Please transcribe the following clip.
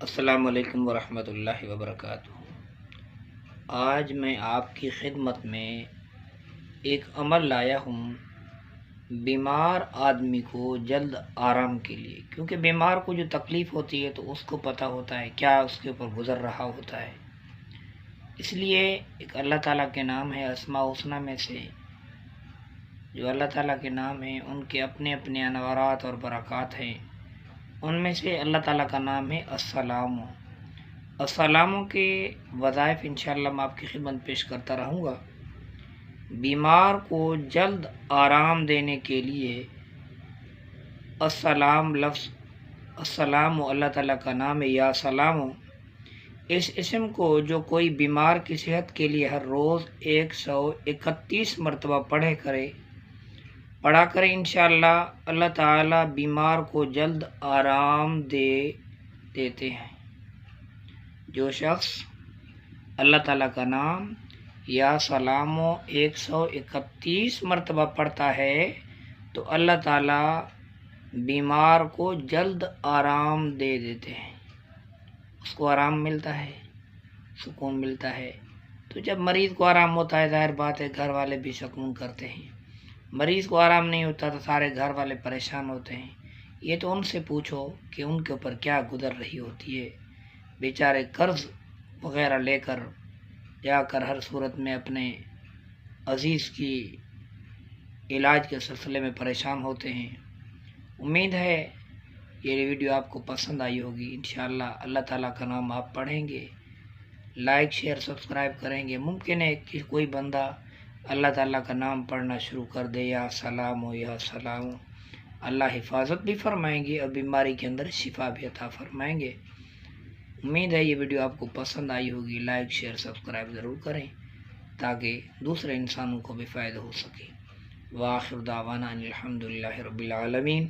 السلام علیکم ورحمۃ اللہ وبرکاتہ۔ آج میں آپ کی خدمت میں ایک عمل لایا ہوں بیمار آدمی کو جلد آرام کے لیے، کیونکہ بیمار کو جو تکلیف ہوتی ہے تو اس کو پتہ ہوتا ہے کیا اس کے اوپر گزر رہا ہوتا ہے۔ اس لیے ایک اللہ تعالیٰ کے نام ہے، اسماء الحسنی میں سے جو اللہ تعالیٰ کے نام ہیں ان کے اپنے اپنے انوارات اور برکات ہیں۔ ان میں سے اللہ تعالیٰ کا نام ہے السلام۔ السلاموں کے وظائف انشاءاللہ میں آپ کی خدمت پیش کرتا رہوں گا۔ بیمار کو جلد آرام دینے کے لیے السلام لفظ، السلام اللہ تعالیٰ کا نام ہے یا سلام، اس اسم کو جو کوئی بیمار کی صحت کے لیے ہر روز 131 مرتبہ پڑھا کرے انشاءاللہ اللہ تعالیٰ بیمار کو جلد آرام دیتے ہیں۔ جو شخص اللہ تعالیٰ کا نام یا سلام 131 مرتبہ پڑھتا ہے تو اللہ تعالیٰ بیمار کو جلد آرام دے دیتے ہیں، اس کو آرام ملتا ہے، سکون ملتا ہے۔ تو جب مریض کو آرام ہوتا ہے ظاہر بات ہے گھر والے بھی سکون کرتے ہیں، مریض کو آرام نہیں ہوتا تو سارے گھر والے پریشان ہوتے ہیں۔ یہ تو ان سے پوچھو کہ ان کے اوپر کیا گزر رہی ہوتی ہے، بیچارے قرض وغیرہ لے کر جا کر ہر صورت میں اپنے عزیز کی علاج کے سلسلے میں پریشان ہوتے ہیں۔ امید ہے یہ ویڈیو آپ کو پسند آئی ہوگی۔ انشاءاللہ اللہ تعالیٰ کا نام آپ پڑھیں گے، لائک شیئر سبسکرائب کریں گے، ممکن ہے کہ کوئی بندہ اللہ تعالیٰ کا نام پڑھنا شروع کر دے، یا سلام ہو یا سلام، اللہ حفاظت بھی فرمائیں گے اور بیماری کے اندر شفا بھی عطا فرمائیں گے۔ امید ہے یہ ویڈیو آپ کو پسند آئی ہوگی، لائک شیئر سبسکرائب ضرور کریں تاکہ دوسرے انسانوں کو بھی فائدہ ہو سکے۔ وآخر دعوانا ان الحمد للہ رب العالمین۔